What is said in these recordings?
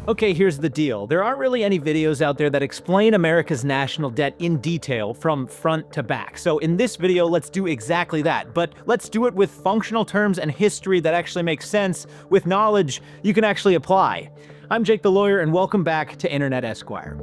Okay, here's the deal. There aren't really any videos out there that explain America's national debt in detail from front to back. So in this video, let's do exactly that. But let's do it with functional terms and history that actually makes sense, with knowledge you can actually apply. I'm Jake the Lawyer, and welcome back to Internet Esquire.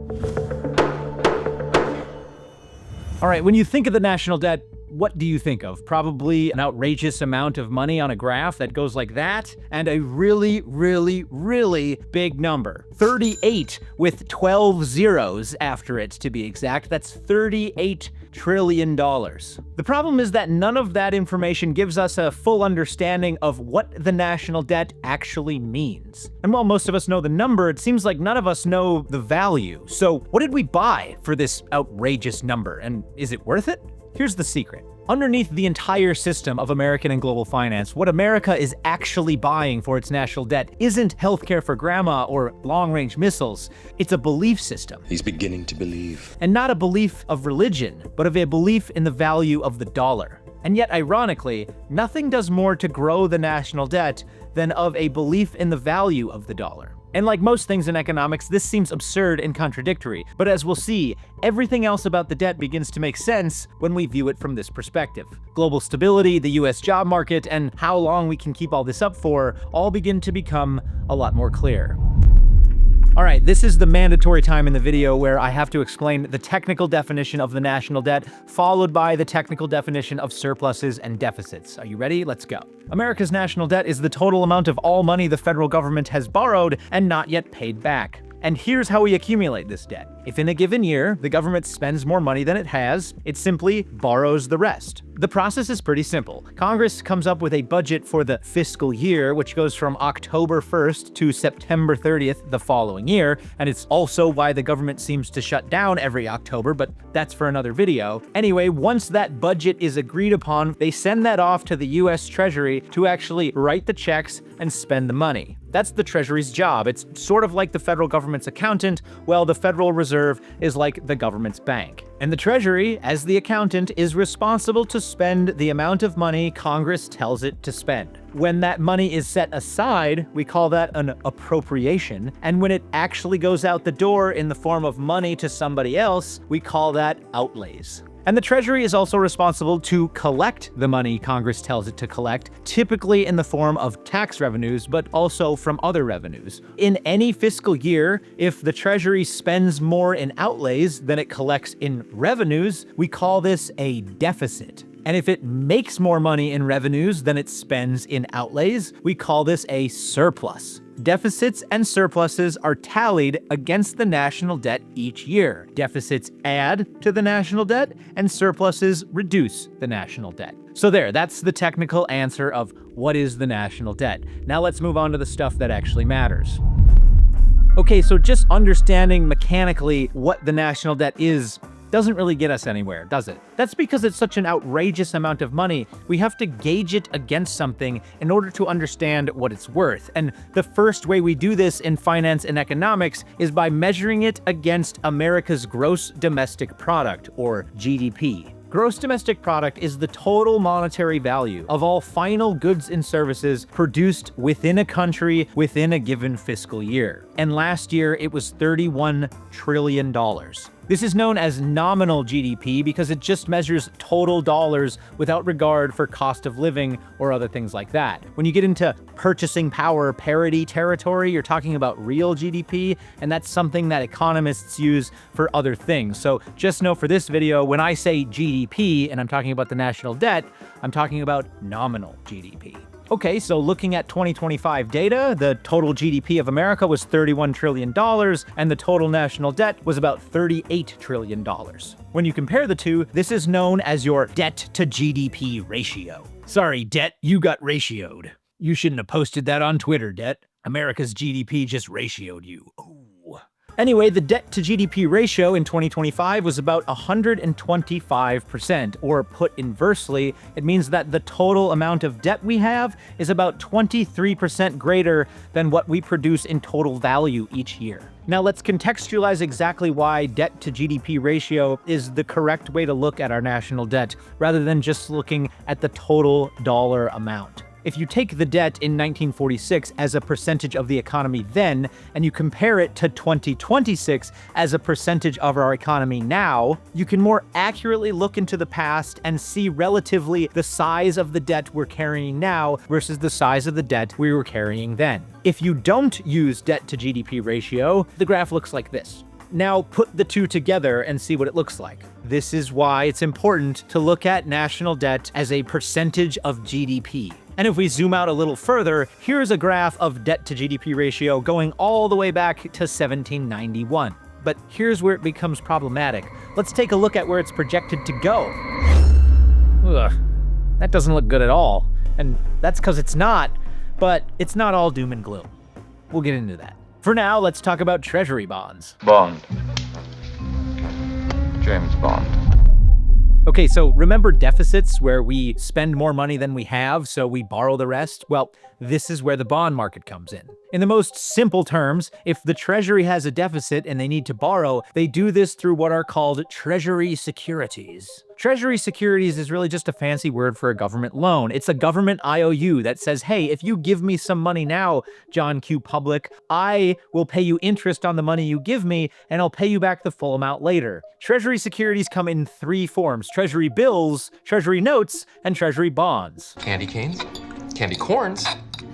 All right, when you think of the national debt, what do you think of? Probably an outrageous amount of money on a graph that goes like that, and a really, really, really big number. 38 with 12 zeros after it, to be exact. That's $38 trillion. The problem is that none of that information gives us a full understanding of what the national debt actually means. And while most of us know the number, it seems like none of us know the value. So what did we buy for this outrageous number, and is it worth it? Here's the secret. Underneath the entire system of American and global finance, what America is actually buying for its national debt isn't healthcare for grandma or long-range missiles. It's a belief system. He's beginning to believe. And not a belief of religion, but of a belief in the value of the dollar. And yet, ironically, nothing does more to grow the national debt than of a belief in the value of the dollar. And like most things in economics, this seems absurd and contradictory, but as we'll see, everything else about the debt begins to make sense when we view it from this perspective. Global stability, the US job market, and how long we can keep all this up for all begin to become a lot more clear. All right, this is the mandatory time in the video where I have to explain the technical definition of the national debt, followed by the technical definition of surpluses and deficits. Are you ready? Let's go. America's national debt is the total amount of all money the federal government has borrowed and not yet paid back. And here's how we accumulate this debt. If in a given year, the government spends more money than it has, it simply borrows the rest. The process is pretty simple. Congress comes up with a budget for the fiscal year, which goes from October 1st to September 30th the following year, and it's also why the government seems to shut down every October, but that's for another video. Anyway, once that budget is agreed upon, they send that off to the US Treasury to actually write the checks and spend the money. That's the Treasury's job. It's sort of like the federal government's accountant, while the Federal Reserve is like the government's bank. And the Treasury, as the accountant, is responsible to spend the amount of money Congress tells it to spend. When that money is set aside, we call that an appropriation, and when it actually goes out the door in the form of money to somebody else, we call that outlays. And the Treasury is also responsible to collect the money Congress tells it to collect, typically in the form of tax revenues, but also from other revenues. In any fiscal year, if the Treasury spends more in outlays than it collects in revenues, we call this a deficit. And if it makes more money in revenues than it spends in outlays, we call this a surplus. Deficits and surpluses are tallied against the national debt each year. Deficits add to the national debt, and surpluses reduce the national debt. So that's the technical answer of what is the national debt. Now let's move on to the stuff that actually matters. Okay, so just understanding mechanically what the national debt is doesn't really get us anywhere, does it? That's because it's such an outrageous amount of money, we have to gauge it against something in order to understand what it's worth. And the first way we do this in finance and economics is by measuring it against America's gross domestic product, or GDP. Gross domestic product is the total monetary value of all final goods and services produced within a country within a given fiscal year. And last year, it was $31 trillion. This is known as nominal GDP because it just measures total dollars without regard for cost of living or other things like that. When you get into purchasing power parity territory, you're talking about real GDP, and that's something that economists use for other things. So just know for this video, when I say GDP and I'm talking about the national debt, I'm talking about nominal GDP. Okay, so looking at 2025 data, the total GDP of America was $31 trillion, and the total national debt was about $38 trillion. When you compare the two, this is known as your debt-to-GDP ratio. Sorry, debt, you got ratioed. You shouldn't have posted that on Twitter, debt. America's GDP just ratioed you. Ooh. Anyway, the debt-to-GDP ratio in 2025 was about 125%, or put inversely, it means that the total amount of debt we have is about 23% greater than what we produce in total value each year. Now let's contextualize exactly why debt-to-GDP ratio is the correct way to look at our national debt, rather than just looking at the total dollar amount. If you take the debt in 1946 as a percentage of the economy then, and you compare it to 2026 as a percentage of our economy now, you can more accurately look into the past and see relatively the size of the debt we're carrying now versus the size of the debt we were carrying then. If you don't use debt-to-GDP ratio, the graph looks like this. Now put the two together and see what it looks like. This is why it's important to look at national debt as a percentage of GDP. And if we zoom out a little further, here's a graph of debt-to-GDP ratio going all the way back to 1791. But here's where it becomes problematic. Let's take a look at where it's projected to go. Ugh, that doesn't look good at all. And that's because it's not, but it's not all doom and gloom. We'll get into that. For now, let's talk about treasury bonds. Bond. James Bond. Okay, so remember deficits where we spend more money than we have, so we borrow the rest? Well, this is where the bond market comes in. In the most simple terms, if the Treasury has a deficit and they need to borrow, they do this through what are called Treasury securities. Treasury securities is really just a fancy word for a government loan. It's a government IOU that says, hey, if you give me some money now, John Q. Public, I will pay you interest on the money you give me, and I'll pay you back the full amount later. Treasury securities come in three forms: Treasury bills, Treasury notes, and Treasury bonds. Candy canes, candy corns,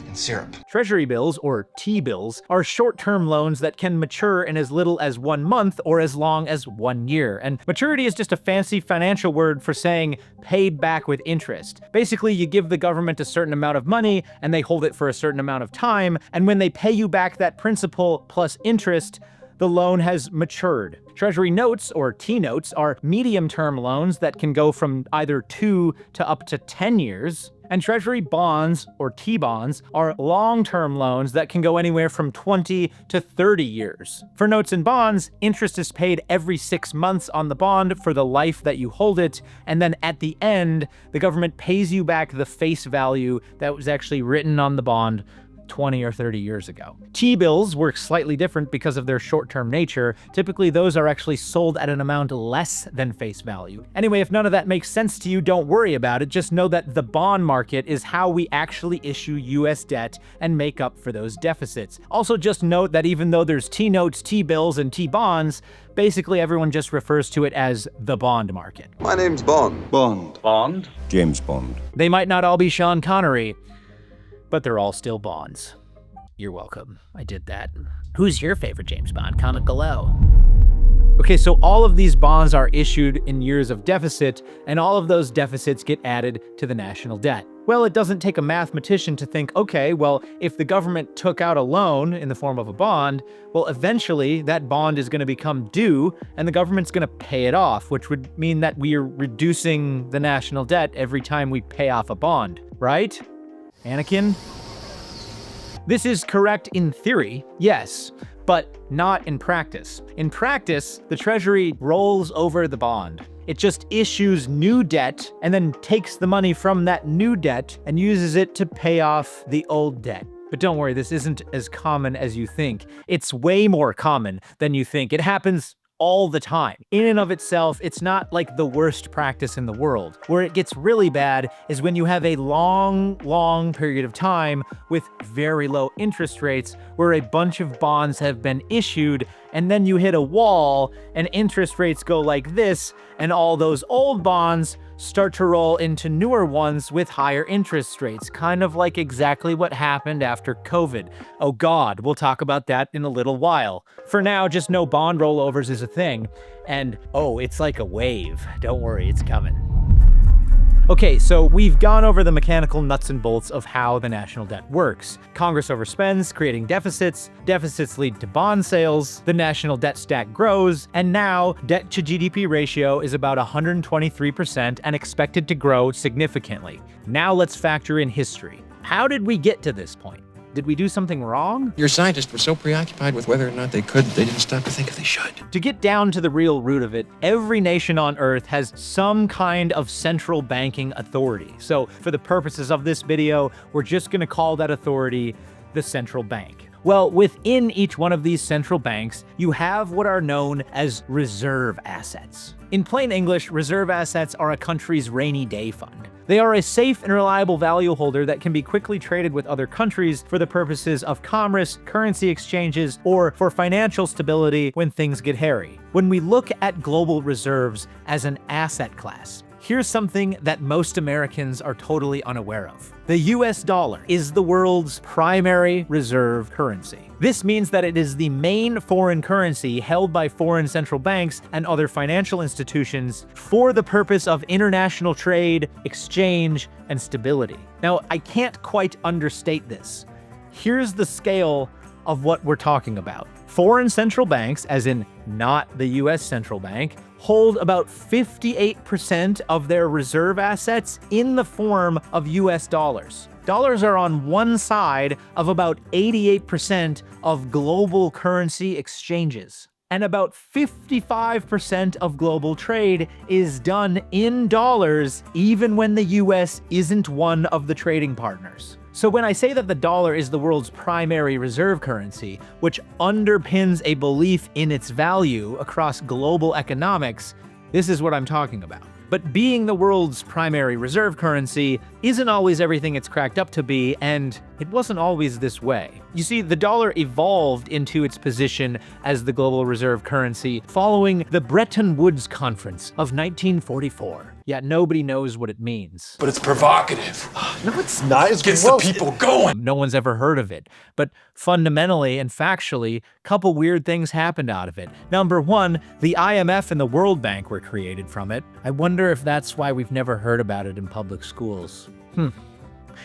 and syrup. Treasury bills, or T-bills, are short-term loans that can mature in as little as 1 month or as long as 1 year. And maturity is just a fancy financial word for saying paid back with interest. Basically, you give the government a certain amount of money and they hold it for a certain amount of time, and when they pay you back that principal plus interest, the loan has matured. Treasury notes, or T-notes, are medium-term loans that can go from either 2 to up to 10 years. And Treasury bonds, or T-bonds, are long-term loans that can go anywhere from 20 to 30 years. For notes and bonds, interest is paid every 6 months on the bond for the life that you hold it, and then at the end, the government pays you back the face value that was actually written on the bond 20 or 30 years ago. T-bills work slightly different because of their short-term nature. Typically, those are actually sold at an amount less than face value. Anyway, if none of that makes sense to you, don't worry about it. Just know that the bond market is how we actually issue US debt and make up for those deficits. Also, just note that even though there's T-notes, T-bills, and T-bonds, basically everyone just refers to it as the bond market. My name's Bond. Bond. James Bond. They might not all be Sean Connery, but they're all still Bonds. You're welcome. I did that. Who's your favorite James Bond? Comment below. Okay, so all of these bonds are issued in years of deficit, and all of those deficits get added to the national debt. Well, it doesn't take a mathematician to think, okay, well, if the government took out a loan in the form of a bond, well, eventually that bond is going to become due, and the government's going to pay it off, which would mean that we are reducing the national debt every time we pay off a bond, right? Anakin? This is correct in theory, yes, but not in practice. In practice, the Treasury rolls over the bond. It just issues new debt and then takes the money from that new debt and uses it to pay off the old debt. But don't worry, this isn't as common as you think. It's way more common than you think. It happens all the time. In and of itself, it's not like the worst practice in the world. Where it gets really bad is when you have a long period of time with very low interest rates where a bunch of bonds have been issued, and then you hit a wall and interest rates go like this, and all those old bonds start to roll into newer ones with higher interest rates, kind of like exactly what happened after COVID. Oh God, we'll talk about that in a little while. For now, just know bond rollovers is a thing, and oh, it's like a wave. Don't worry, it's coming. Okay, so we've gone over the mechanical nuts and bolts of how the national debt works. Congress overspends, creating deficits. Deficits lead to bond sales. The national debt stack grows. And now, debt-to-GDP ratio is about 123% and expected to grow significantly. Now let's factor in history. How did we get to this point? Did we do something wrong? Your scientists were so preoccupied with whether or not they could, they didn't stop to think if they should. To get down to the real root of it, every nation on Earth has some kind of central banking authority. So for the purposes of this video, we're just gonna call that authority the central bank. Well, within each one of these central banks, you have what are known as reserve assets. In plain English, reserve assets are a country's rainy day fund. They are a safe and reliable value holder that can be quickly traded with other countries for the purposes of commerce, currency exchanges, or for financial stability when things get hairy. When we look at global reserves as an asset class, here's something that most Americans are totally unaware of. The US dollar is the world's primary reserve currency. This means that it is the main foreign currency held by foreign central banks and other financial institutions for the purpose of international trade, exchange, and stability. Now, I can't quite understate this. Here's the scale of what we're talking about. Foreign central banks, as in not the US central bank, hold about 58% of their reserve assets in the form of US dollars. Dollars are on one side of about 88% of global currency exchanges. And about 55% of global trade is done in dollars, even when the US isn't one of the trading partners. So when I say that the dollar is the world's primary reserve currency, which underpins a belief in its value across global economics, this is what I'm talking about. But being the world's primary reserve currency isn't always everything it's cracked up to be, and it wasn't always this way. You see, the dollar evolved into its position as the global reserve currency following the Bretton Woods Conference of 1944. Yet nobody knows what it means. But it's provocative. No, it's not. It's Gets the people going. No one's ever heard of it. But fundamentally and factually, a couple weird things happened out of it. Number one, the IMF and the World Bank were created from it. I wonder if that's why we've never heard about it in public schools.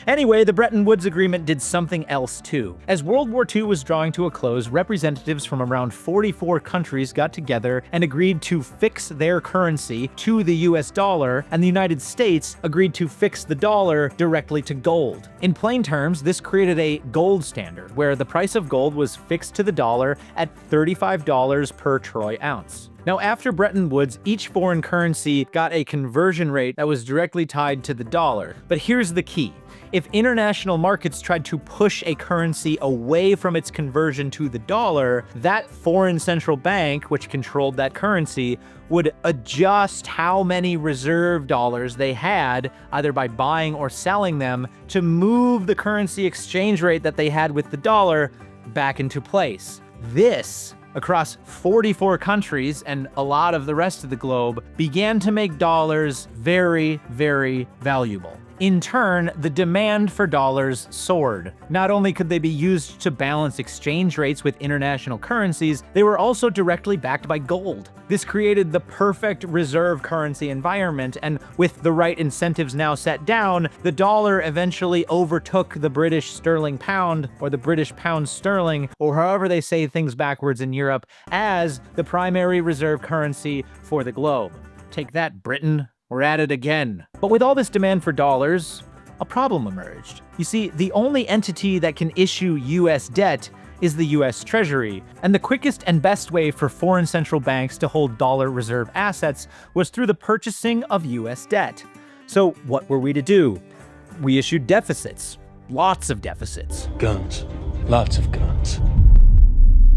Anyway, the Bretton Woods Agreement did something else too. As World War II was drawing to a close, representatives from around 44 countries got together and agreed to fix their currency to the US dollar, and the United States agreed to fix the dollar directly to gold. In plain terms, this created a gold standard, where the price of gold was fixed to the dollar at $35 per troy ounce. Now, after Bretton Woods, each foreign currency got a conversion rate that was directly tied to the dollar. But here's the key. If international markets tried to push a currency away from its conversion to the dollar, that foreign central bank, which controlled that currency, would adjust how many reserve dollars they had, either by buying or selling them, to move the currency exchange rate that they had with the dollar back into place. This, across 44 countries and a lot of the rest of the globe, began to make dollars very, very valuable. In turn, the demand for dollars soared. Not only could they be used to balance exchange rates with international currencies, they were also directly backed by gold. This created the perfect reserve currency environment, and with the right incentives now set down, the dollar eventually overtook the British sterling pound, or the British pound sterling, or however they say things backwards in Europe, as the primary reserve currency for the globe. Take that, Britain. We're at it again. But with all this demand for dollars, a problem emerged. You see, the only entity that can issue US debt is the US Treasury, and the quickest and best way for foreign central banks to hold dollar reserve assets was through the purchasing of US debt. So what were we to do? We issued deficits. Lots of deficits. Guns. Lots of guns.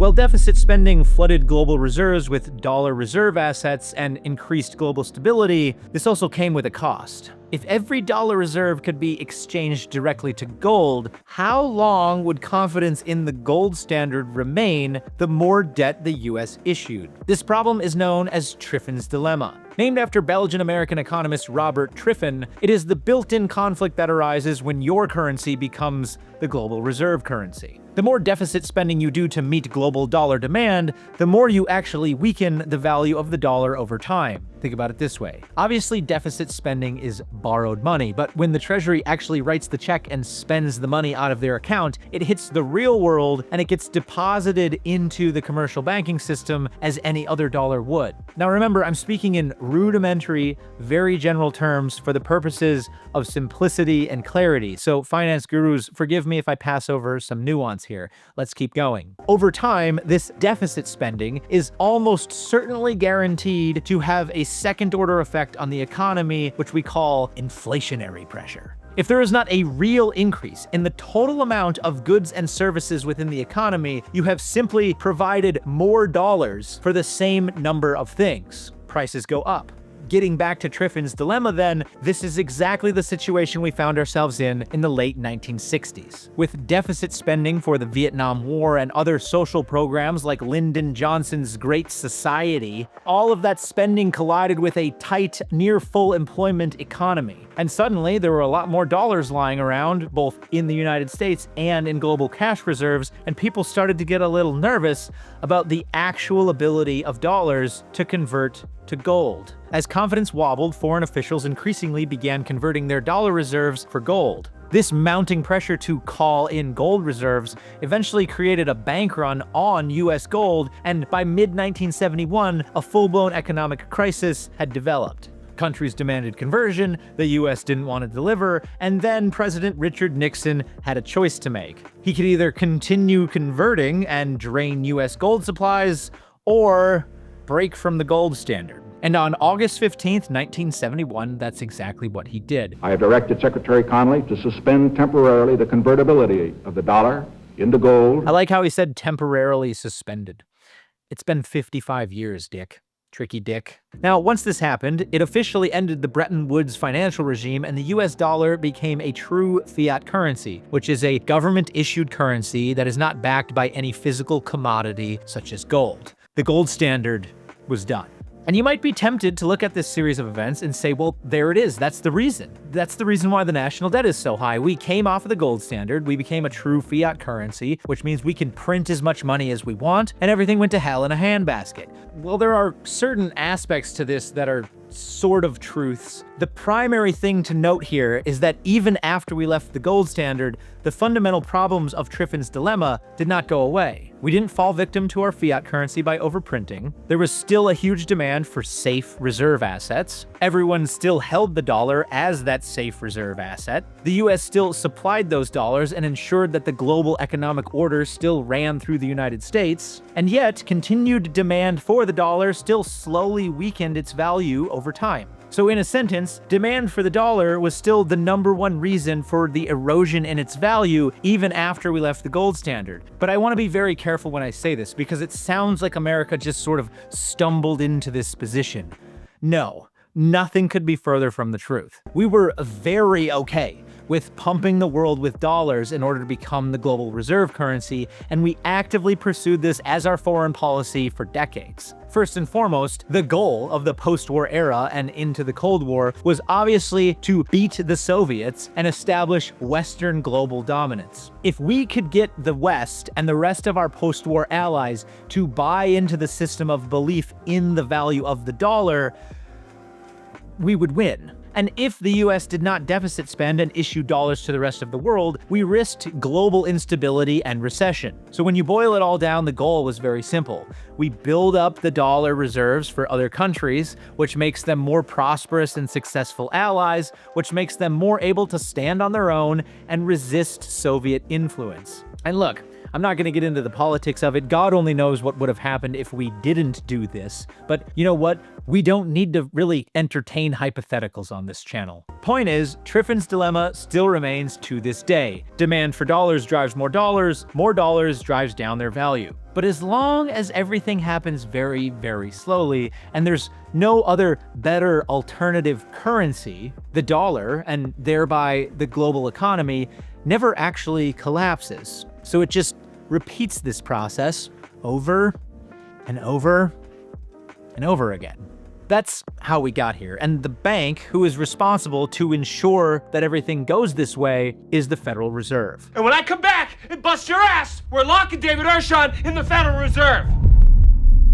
Well, deficit spending flooded global reserves with dollar reserve assets and increased global stability. This also came with a cost. If every dollar reserve could be exchanged directly to gold, how long would confidence in the gold standard remain the more debt the US issued? This problem is known as Triffin's dilemma. Named after Belgian-American economist Robert Triffin, it is the built-in conflict that arises when your currency becomes the global reserve currency. The more deficit spending you do to meet global dollar demand, the more you actually weaken the value of the dollar over time. Think about it this way. Obviously, deficit spending is borrowed money, but when the Treasury actually writes the check and spends the money out of their account, it hits the real world and it gets deposited into the commercial banking system as any other dollar would. Now remember, I'm speaking in rudimentary, very general terms for the purposes of simplicity and clarity, so finance gurus, forgive me if I pass over some nuance here. Let's keep going. Over time, this deficit spending is almost certainly guaranteed to have a second-order effect on the economy, which we call inflationary pressure. If there is not a real increase in the total amount of goods and services within the economy, you have simply provided more dollars for the same number of things. Prices go up. Getting back to Triffin's dilemma then, this is exactly the situation we found ourselves in the late 1960s. With deficit spending for the Vietnam War and other social programs like Lyndon Johnson's Great Society, all of that spending collided with a tight, near-full employment economy. And suddenly, there were a lot more dollars lying around, both in the United States and in global cash reserves, and people started to get a little nervous about the actual ability of dollars to convert to gold. As confidence wobbled, foreign officials increasingly began converting their dollar reserves for gold. This mounting pressure to call in gold reserves eventually created a bank run on US gold, and by mid-1971, a full-blown economic crisis had developed. Countries demanded conversion, the US didn't want to deliver, and then President Richard Nixon had a choice to make. He could either continue converting and drain US gold supplies, or break from the gold standard. And on August 15th, 1971, that's exactly what he did. I have directed Secretary Connally to suspend temporarily the convertibility of the dollar into gold. I like how he said temporarily suspended. It's been 55 years, Dick. Tricky Dick. Now, once this happened, it officially ended the Bretton Woods financial regime, and the US dollar became a true fiat currency, which is a government-issued currency that is not backed by any physical commodity such as gold. The gold standard was done. And you might be tempted to look at this series of events and say, well, there it is. That's the reason. That's the reason why the national debt is so high. We came off of the gold standard. We became a true fiat currency, which means we can print as much money as we want, and everything went to hell in a handbasket. Well, there are certain aspects to this that are sort of truths. The primary thing to note here is that even after we left the gold standard, the fundamental problems of Triffin's dilemma did not go away. We didn't fall victim to our fiat currency by overprinting. There was still a huge demand for safe reserve assets. Everyone still held the dollar as that safe reserve asset. The US still supplied those dollars and ensured that the global economic order still ran through the United States. And yet, continued demand for the dollar still slowly weakened its value over time. So in a sentence, demand for the dollar was still the #1 reason for the erosion in its value even after we left the gold standard. But I want to be very careful when I say this because it sounds like America just sort of stumbled into this position. No, nothing could be further from the truth. We were very okay with pumping the world with dollars in order to become the global reserve currency, and we actively pursued this as our foreign policy for decades. First and foremost, the goal of the post-war era and into the Cold War was obviously to beat the Soviets and establish Western global dominance. If we could get the West and the rest of our post-war allies to buy into the system of belief in the value of the dollar, we would win. And if the US did not deficit spend and issue dollars to the rest of the world, we risked global instability and recession. So when you boil it all down, the goal was very simple. We build up the dollar reserves for other countries, which makes them more prosperous and successful allies, which makes them more able to stand on their own and resist Soviet influence. And look, I'm not going to get into the politics of it. God only knows what would have happened if we didn't do this. But you know what? We don't need to really entertain hypotheticals on this channel. Point is, Triffin's dilemma still remains to this day. Demand for dollars drives more dollars drives down their value. But as long as everything happens very, very slowly, and there's no other better alternative currency, the dollar, and thereby the global economy, never actually collapses. So it just repeats this process over and over and over again. That's how we got here, and the bank who is responsible to ensure that everything goes this way is the Federal Reserve. And when I come back and bust your ass, we're locking David Ershon in the Federal Reserve.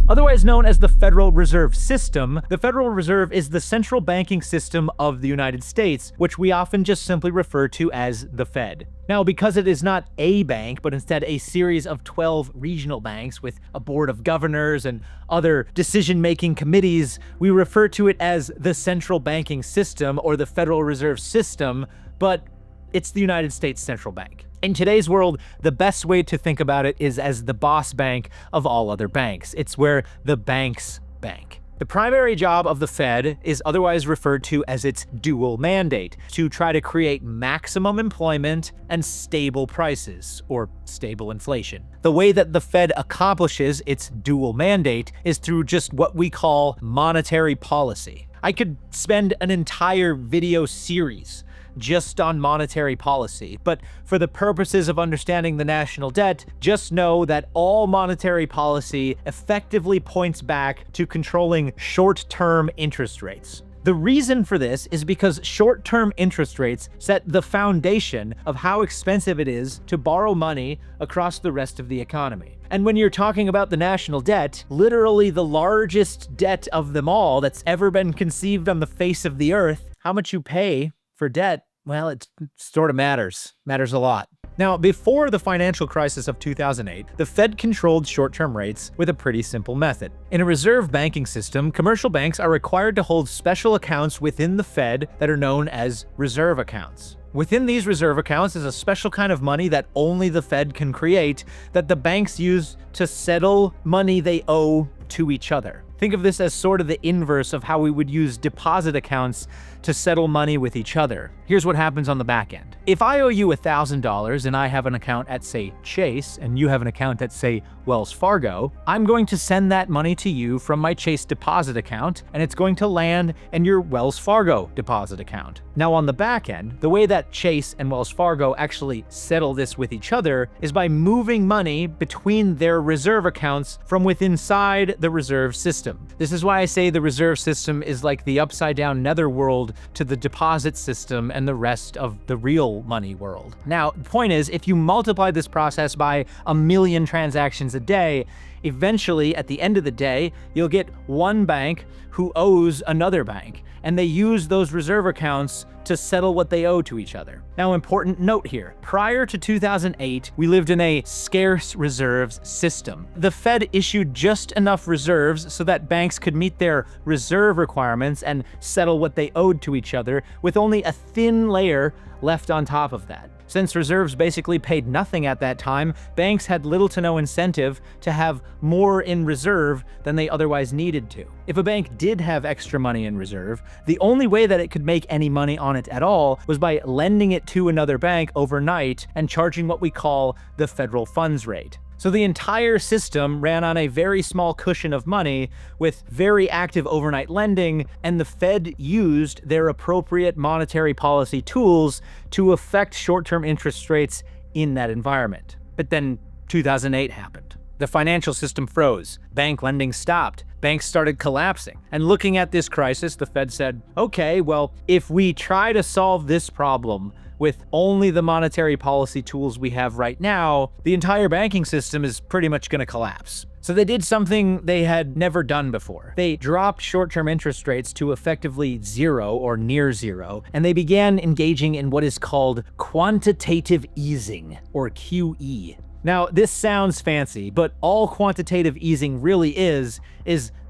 Otherwise known as the Federal Reserve System, the Federal Reserve is the central banking system of the United States, which we often just simply refer to as the Fed. Now, because it is not a bank, but instead a series of 12 regional banks with a board of governors and other decision-making committees, we refer to it as the central banking system or the Federal Reserve System, but it's the United States Central Bank. In today's world, the best way to think about it is as the boss bank of all other banks. It's where the banks bank. The primary job of the Fed is otherwise referred to as its dual mandate, to try to create maximum employment and stable prices, or stable inflation. The way that the Fed accomplishes its dual mandate is through just what we call monetary policy. I could spend an entire video series just on monetary policy, but for the purposes of understanding the national debt, just know that all monetary policy effectively points back to controlling short-term interest rates. The reason for this is because short-term interest rates set the foundation of how expensive it is to borrow money across the rest of the economy. And when you're talking about the national debt, literally the largest debt of them all that's ever been conceived on the face of the earth, how much you pay for debt, well, it sort of matters a lot. Now, before the financial crisis of 2008, the Fed controlled short-term rates with a pretty simple method. In a reserve banking system, commercial banks are required to hold special accounts within the Fed that are known as reserve accounts. Within these reserve accounts is a special kind of money that only the Fed can create that the banks use to settle money they owe to each other. Think of this as sort of the inverse of how we would use deposit accounts to settle money with each other. Here's what happens on the back end. If I owe you $1,000 and I have an account at, say, Chase, and you have an account at, say, Wells Fargo, I'm going to send that money to you from my Chase deposit account, and it's going to land in your Wells Fargo deposit account. Now, on the back end, the way that Chase and Wells Fargo actually settle this with each other is by moving money between their reserve accounts from within inside the reserve system. This is why I say the reserve system is like the upside-down netherworld to the deposit system and the rest of the real money world. Now, the point is, if you multiply this process by 1 million transactions a day, eventually, at the end of the day, you'll get one bank who owes another bank, and they use those reserve accounts to settle what they owe to each other. Now, important note here. Prior to 2008, we lived in a scarce reserves system. The Fed issued just enough reserves so that banks could meet their reserve requirements and settle what they owed to each other, with only a thin layer left on top of that. Since reserves basically paid nothing at that time, banks had little to no incentive to have more in reserve than they otherwise needed to. If a bank did have extra money in reserve, the only way that it could make any money on it at all was by lending it to another bank overnight and charging what we call the federal funds rate. So the entire system ran on a very small cushion of money with very active overnight lending, and the Fed used their appropriate monetary policy tools to affect short-term interest rates in that environment. But then 2008 happened. The financial system froze. Bank lending stopped. Banks started collapsing. And looking at this crisis, the Fed said, okay, well, if we try to solve this problem with only the monetary policy tools we have right now, the entire banking system is pretty much going to collapse. So they did something they had never done before. They dropped short-term interest rates to effectively zero or near zero, and they began engaging in what is called quantitative easing, or QE. Now, this sounds fancy, but all quantitative easing really is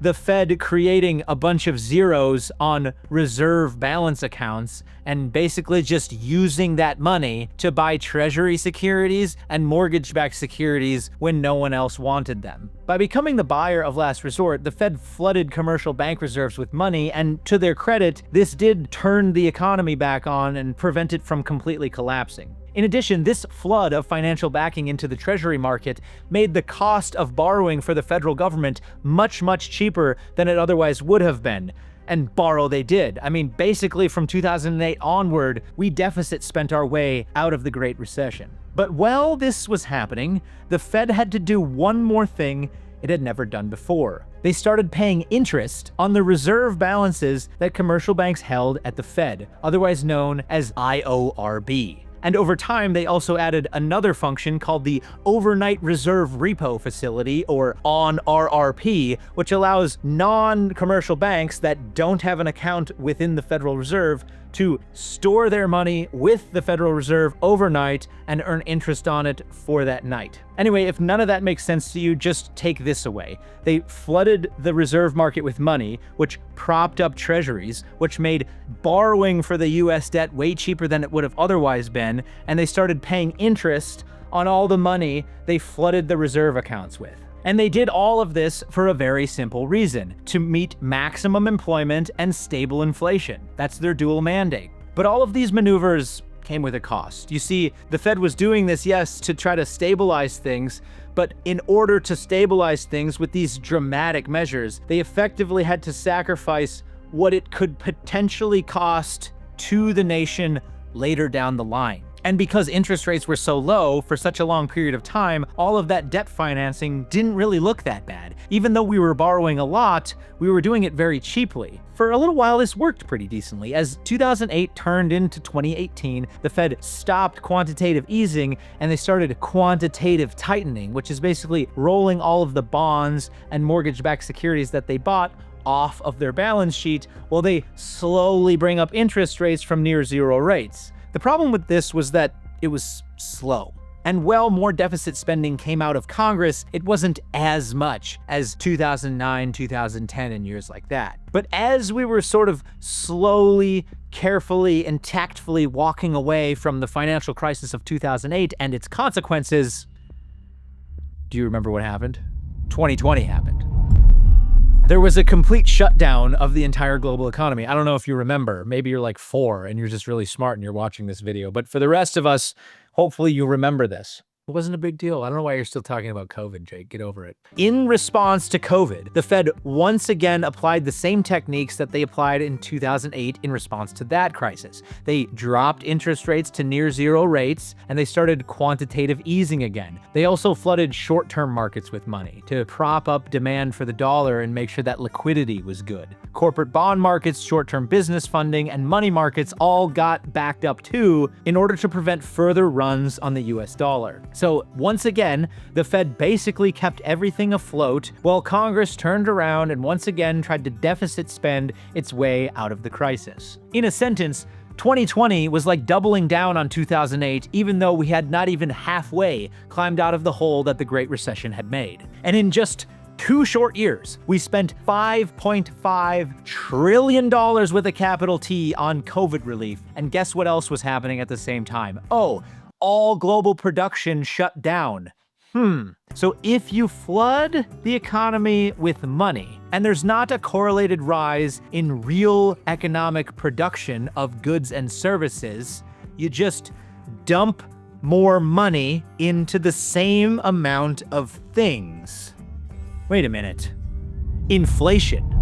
the Fed creating a bunch of zeros on reserve balance accounts and basically just using that money to buy treasury securities and mortgage-backed securities when no one else wanted them. By becoming the buyer of last resort, the Fed flooded commercial bank reserves with money, and to their credit, this did turn the economy back on and prevent it from completely collapsing. In addition, this flood of financial backing into the treasury market made the cost of borrowing for the federal government much, much cheaper than it otherwise would have been. And borrow they did. I mean, basically from 2008 onward, we deficit spent our way out of the Great Recession. But while this was happening, the Fed had to do one more thing it had never done before. They started paying interest on the reserve balances that commercial banks held at the Fed, otherwise known as IORB. And over time, they also added another function called the Overnight Reserve Repo Facility, or ONRRP, which allows non-commercial banks that don't have an account within the Federal Reserve to store their money with the Federal Reserve overnight and earn interest on it for that night. Anyway, if none of that makes sense to you, just take this away. They flooded the reserve market with money, which propped up treasuries, which made borrowing for the US debt way cheaper than it would have otherwise been, and they started paying interest on all the money they flooded the reserve accounts with. And they did all of this for a very simple reason: to meet maximum employment and stable inflation. That's their dual mandate. But all of these maneuvers came with a cost. You see, the Fed was doing this, yes, to try to stabilize things, but in order to stabilize things with these dramatic measures, they effectively had to sacrifice what it could potentially cost to the nation later down the line. And because interest rates were so low for such a long period of time, all of that debt financing didn't really look that bad. Even though we were borrowing a lot, we were doing it very cheaply. For a little while, this worked pretty decently. As 2008 turned into 2018, the Fed stopped quantitative easing and they started quantitative tightening, which is basically rolling all of the bonds and mortgage-backed securities that they bought off of their balance sheet while they slowly bring up interest rates from near zero rates. The problem with this was that it was slow. And while more deficit spending came out of Congress, it wasn't as much as 2009, 2010, and years like that. But as we were sort of slowly, carefully, and tactfully walking away from the financial crisis of 2008 and its consequences, do you remember what happened? 2020 happened. There was a complete shutdown of the entire global economy. I don't know if you remember. Maybe you're like 4 and you're just really smart and you're watching this video. But for the rest of us, hopefully you remember this. It wasn't a big deal. I don't know why you're still talking about COVID, Jake. Get over it. In response to COVID, the Fed once again applied the same techniques that they applied in 2008 in response to that crisis. They dropped interest rates to near zero rates, and they started quantitative easing again. They also flooded short-term markets with money to prop up demand for the dollar and make sure that liquidity was good. Corporate bond markets, short-term business funding, and money markets all got backed up too in order to prevent further runs on the US dollar. So once again, the Fed basically kept everything afloat while Congress turned around and once again tried to deficit spend its way out of the crisis. In a sentence, 2020 was like doubling down on 2008, even though we had not even halfway climbed out of the hole that the Great Recession had made. And in just 2 short years, we spent $5.5 trillion with a capital T on COVID relief. And guess what else was happening at the same time? Oh, all global production shut down. So if you flood the economy with money, and there's not a correlated rise in real economic production of goods and services, you just dump more money into the same amount of things. Wait a minute. Inflation.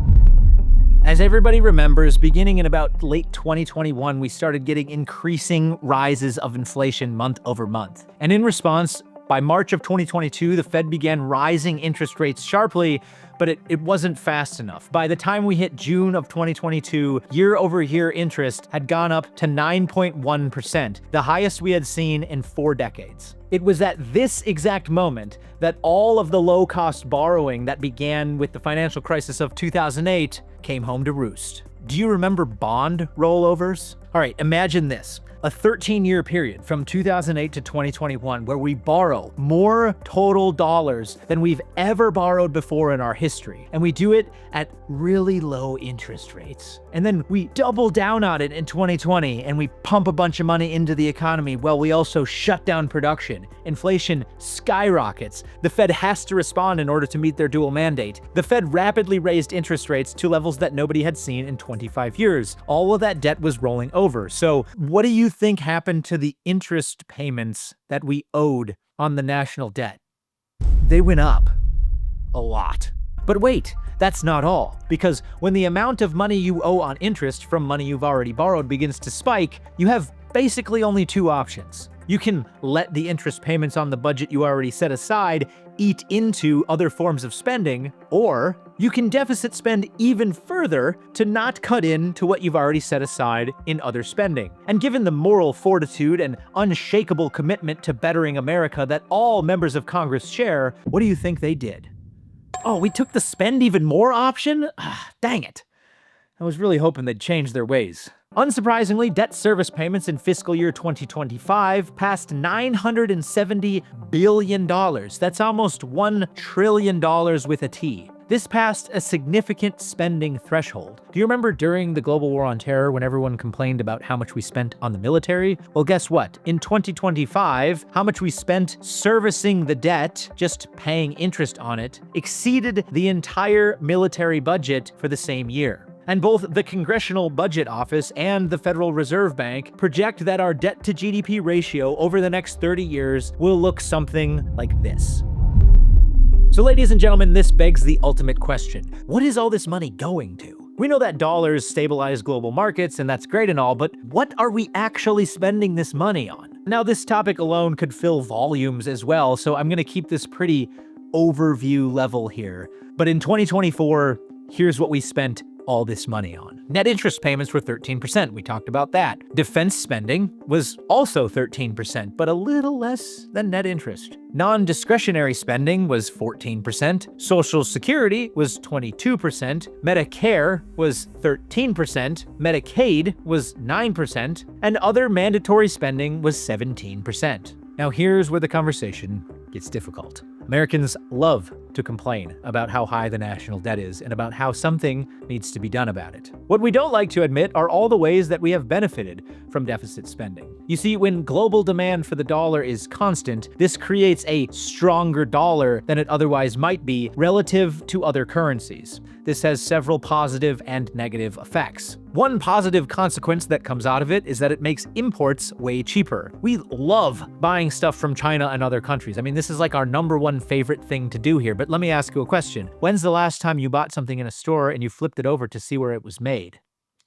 As everybody remembers, beginning in about late 2021, we started getting increasing rises of inflation month over month. And in response, by March of 2022, the Fed began rising interest rates sharply, but it wasn't fast enough. By the time we hit June of 2022, year-over-year interest had gone up to 9.1%, the highest we had seen in 4 decades. It was at this exact moment that all of the low-cost borrowing that began with the financial crisis of 2008 came home to roost. Do you remember bond rollovers? All right, imagine this. A 13-year period from 2008 to 2021 where we borrow more total dollars than we've ever borrowed before in our history. And we do it at really low interest rates. And then we double down on it in 2020 and we pump a bunch of money into the economy while we also shut down production. Inflation skyrockets. The Fed has to respond in order to meet their dual mandate. The Fed rapidly raised interest rates to levels that nobody had seen in 25 years. All of that debt was rolling over. So what do you think happened to the interest payments that we owed on the national debt? They went up a lot. But wait, that's not all, because when the amount of money you owe on interest from money you've already borrowed begins to spike, you have basically only 2 options. You can let the interest payments on the budget you already set aside eat into other forms of spending, or you can deficit spend even further to not cut into what you've already set aside in other spending. And given the moral fortitude and unshakable commitment to bettering America that all members of Congress share, what do you think they did? Oh, we took the spend even more option? Dang it. I was really hoping they'd change their ways. Unsurprisingly, debt service payments in fiscal year 2025 passed $970 billion. That's almost $1 trillion with a T. This passed a significant spending threshold. Do you remember during the global war on terror when everyone complained about how much we spent on the military? Well, guess what? In 2025, how much we spent servicing the debt, just paying interest on it, exceeded the entire military budget for the same year. And both the Congressional Budget Office and the Federal Reserve Bank project that our debt-to-GDP ratio over the next 30 years will look something like this. So ladies and gentlemen, this begs the ultimate question. What is all this money going to? We know that dollars stabilize global markets, and that's great and all, but what are we actually spending this money on? Now, this topic alone could fill volumes as well, so I'm gonna keep this pretty overview level here. But in 2024, here's what we spent all this money on. Net interest payments were 13%, we talked about that. Defense spending was also 13%, but a little less than net interest. Non-discretionary spending was 14%, Social Security was 22%, Medicare was 13%, Medicaid was 9%, and other mandatory spending was 17%. Now here's where the conversation gets difficult. Americans love to complain about how high the national debt is and about how something needs to be done about it. What we don't like to admit are all the ways that we have benefited from deficit spending. You see, when global demand for the dollar is constant, this creates a stronger dollar than it otherwise might be relative to other currencies. This has several positive and negative effects. One positive consequence that comes out of it is that it makes imports way cheaper. We love buying stuff from China and other countries. I mean, this is like our #1 favorite thing to do here, but let me ask you a question. When's the last time you bought something in a store and you flipped it over to see where it was made?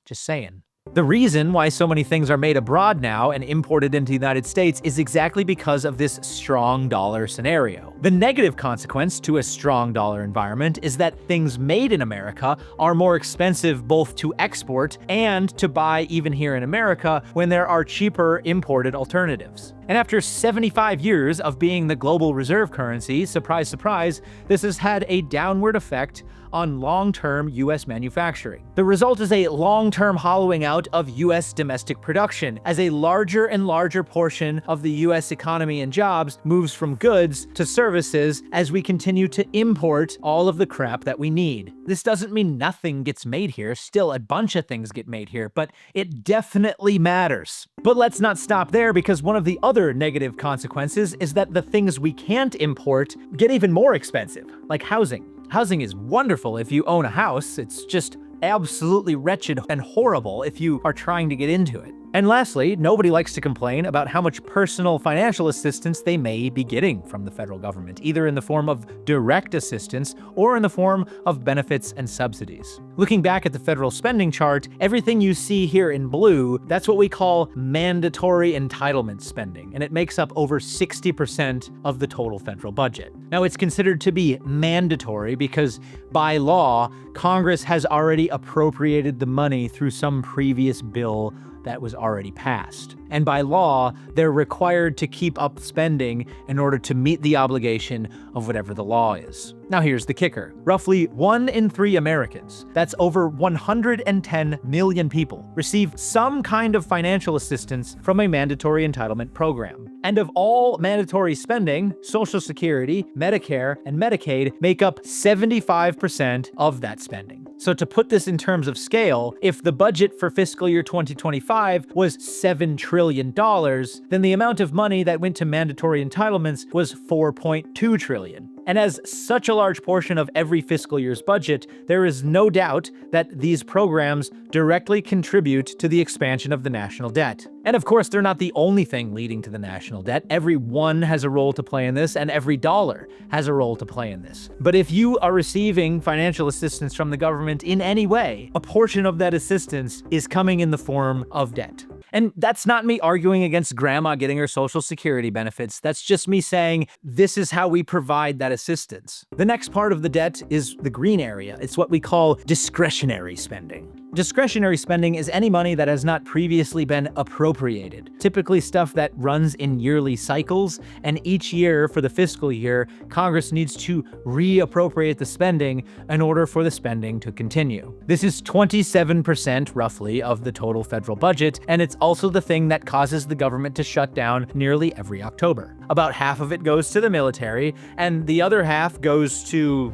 Just saying. The reason why so many things are made abroad now and imported into the United States is exactly because of this strong dollar scenario. The negative consequence to a strong dollar environment is that things made in America are more expensive both to export and to buy even here in America when there are cheaper imported alternatives. And after 75 years of being the global reserve currency, surprise, surprise, this has had a downward effect on long-term US manufacturing. The result is a long-term hollowing out of US domestic production, as a larger and larger portion of the US economy and jobs moves from goods to services as we continue to import all of the crap that we need. This doesn't mean nothing gets made here, still a bunch of things get made here, but it definitely matters. But let's not stop there, because one of the other negative consequences is that the things we can't import get even more expensive, like housing. Housing is wonderful if you own a house. It's just absolutely wretched and horrible if you are trying to get into it. And lastly, nobody likes to complain about how much personal financial assistance they may be getting from the federal government, either in the form of direct assistance or in the form of benefits and subsidies. Looking back at the federal spending chart, everything you see here in blue, that's what we call mandatory entitlement spending, and it makes up over 60% of the total federal budget. Now, it's considered to be mandatory because by law, Congress has already appropriated the money through some previous bill that was already passed. And by law, they're required to keep up spending in order to meet the obligation of whatever the law is. Now here's the kicker. Roughly 1 in 3 Americans, that's over 110 million people, receive some kind of financial assistance from a mandatory entitlement program. And of all mandatory spending, Social Security, Medicare, and Medicaid make up 75% of that spending. So to put this in terms of scale, if the budget for fiscal year 2025 was $7 trillion, then the amount of money that went to mandatory entitlements was $4.2 trillion. And as such a large portion of every fiscal year's budget, there is no doubt that these programs directly contribute to the expansion of the national debt. And of course, they're not the only thing leading to the national debt. Everyone has a role to play in this, and every dollar has a role to play in this. But if you are receiving financial assistance from the government in any way, a portion of that assistance is coming in the form of debt. And that's not me arguing against grandma getting her Social Security benefits. That's just me saying this is how we provide that assistance. The next part of the debt is the green area. It's what we call discretionary spending. Discretionary spending is any money that has not previously been appropriated, typically stuff that runs in yearly cycles, and each year for the fiscal year, Congress needs to reappropriate the spending in order for the spending to continue. This is 27% roughly of the total federal budget, and it's also the thing that causes the government to shut down nearly every October. About half of it goes to the military, and the other half goes to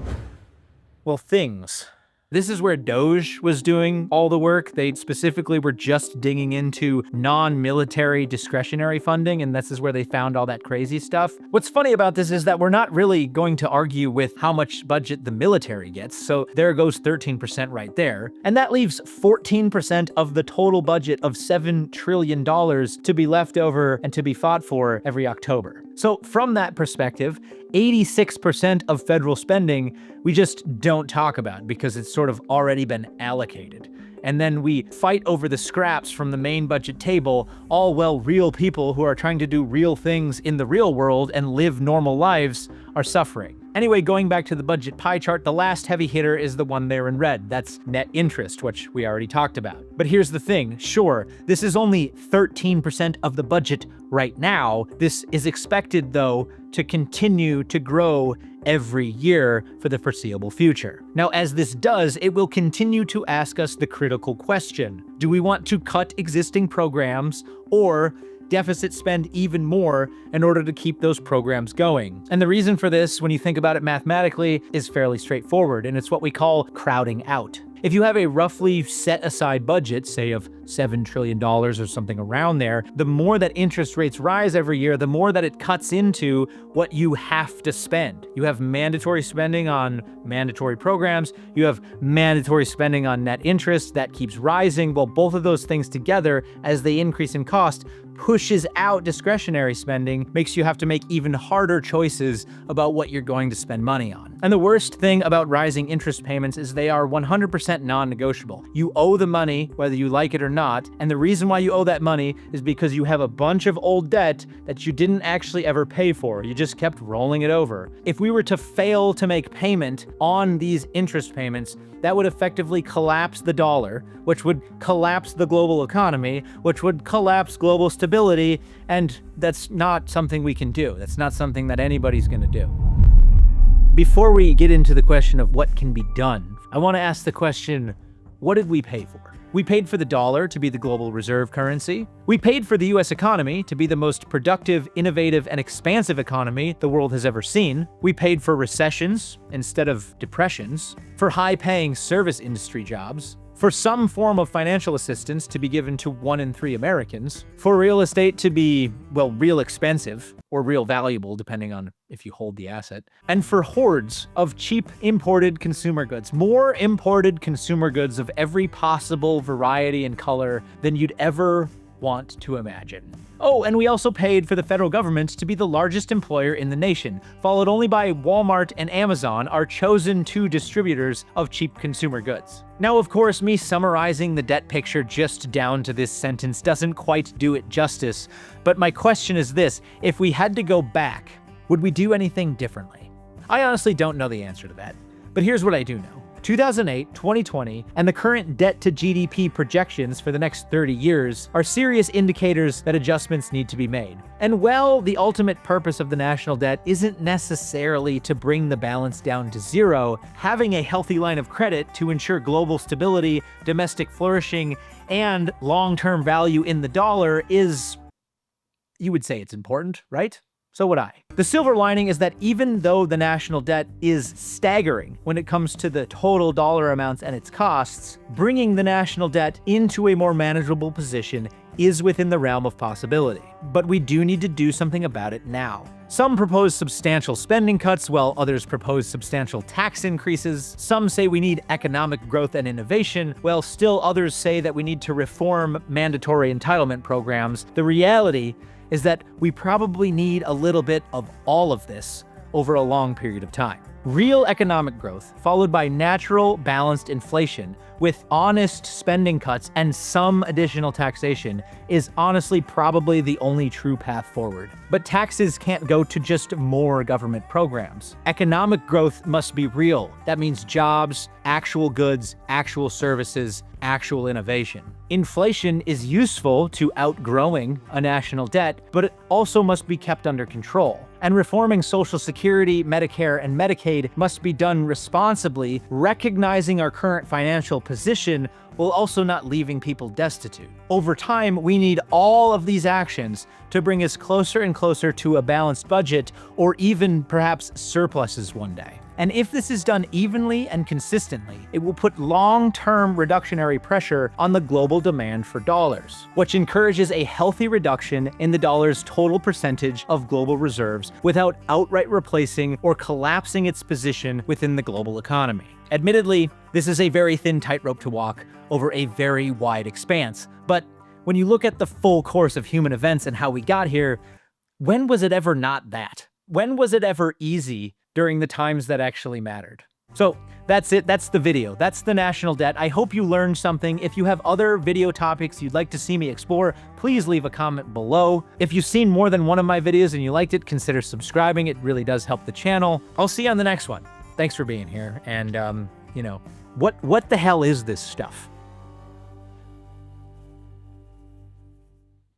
Well, things. This is where Doge was doing all the work. They specifically were just digging into non-military discretionary funding, and this is where they found all that crazy stuff. What's funny about this is that we're not really going to argue with how much budget the military gets, so there goes 13% right there. And that leaves 14% of the total budget of $7 trillion to be left over and to be fought for every October. So from that perspective, 86% of federal spending we just don't talk about because it's sort of already been allocated. And then we fight over the scraps from the main budget table, all while real people who are trying to do real things in the real world and live normal lives are suffering. Anyway, going back to the budget pie chart, the last heavy hitter is the one there in red. That's net interest, which we already talked about. But here's the thing, sure, this is only 13% of the budget right now. This is expected, though, to continue to grow every year for the foreseeable future. Now, as this does, it will continue to ask us the critical question: do we want to cut existing programs or deficit spend even more in order to keep those programs going? And the reason for this, when you think about it mathematically, is fairly straightforward, and it's what we call crowding out. If you have a roughly set-aside budget, say of $7 trillion or something around there, the more that interest rates rise every year, the more that it cuts into what you have to spend. You have mandatory spending on mandatory programs, you have mandatory spending on net interest that keeps rising. Well, both of those things together, as they increase in cost, pushes out discretionary spending, makes you have to make even harder choices about what you're going to spend money on. And the worst thing about rising interest payments is they are 100% non-negotiable. You owe the money whether you like it or not, and the reason why you owe that money is because you have a bunch of old debt that you didn't actually ever pay for. You just kept rolling it over. If we were to fail to make payment on these interest payments, that would effectively collapse the dollar, which would collapse the global economy, which would collapse global stability, and that's not something we can do. That's not something that anybody's gonna do. Before we get into the question of what can be done, I want to ask the question, what did we pay for? We paid for the dollar to be the global reserve currency. We paid for the US economy to be the most productive, innovative, and expansive economy the world has ever seen. We paid for recessions instead of depressions, for high-paying service industry jobs, for some form of financial assistance to be given to 1 in 3 Americans, for real estate to be, well, real expensive, or real valuable, depending on if you hold the asset, and for hordes of cheap imported consumer goods, more imported consumer goods of every possible variety and color than you'd ever want to imagine. Oh, and we also paid for the federal government to be the largest employer in the nation, followed only by Walmart and Amazon, our chosen 2 distributors of cheap consumer goods. Now, of course, me summarizing the debt picture just down to this sentence doesn't quite do it justice, but my question is this: if we had to go back, would we do anything differently? I honestly don't know the answer to that, but here's what I do know. 2008, 2020, and the current debt-to-GDP projections for the next 30 years are serious indicators that adjustments need to be made. And while the ultimate purpose of the national debt isn't necessarily to bring the balance down to zero, having a healthy line of credit to ensure global stability, domestic flourishing, and long-term value in the dollar is, you would say it's important, right? So would I. The silver lining is that even though the national debt is staggering when it comes to the total dollar amounts and its costs, bringing the national debt into a more manageable position is within the realm of possibility. But we do need to do something about it now. Some propose substantial spending cuts, while others propose substantial tax increases. Some say we need economic growth and innovation, while still others say that we need to reform mandatory entitlement programs. The reality is that we probably need a little bit of all of this over a long period of time. Real economic growth, followed by natural, balanced inflation, with honest spending cuts and some additional taxation, is honestly probably the only true path forward. But taxes can't go to just more government programs. Economic growth must be real. That means jobs, actual goods, actual services, actual innovation. Inflation is useful to outgrowing a national debt, but it also must be kept under control. And reforming Social Security, Medicare, and Medicaid must be done responsibly, recognizing our current financial position while also not leaving people destitute. Over time, we need all of these actions to bring us closer and closer to a balanced budget, or even perhaps surpluses one day. And if this is done evenly and consistently, it will put long-term reductionary pressure on the global demand for dollars, which encourages a healthy reduction in the dollar's total percentage of global reserves without outright replacing or collapsing its position within the global economy. Admittedly, this is a very thin tightrope to walk over a very wide expanse, but when you look at the full course of human events and how we got here, when was it ever not that? When was it ever easy during the times that actually mattered? So that's it. That's the video. That's the national debt. I hope you learned something. If you have other video topics you'd like to see me explore, please leave a comment below. If you've seen more than one of my videos and you liked it, consider subscribing. It really does help the channel. I'll see you on the next one. Thanks for being here. And, you know, what the hell is this stuff?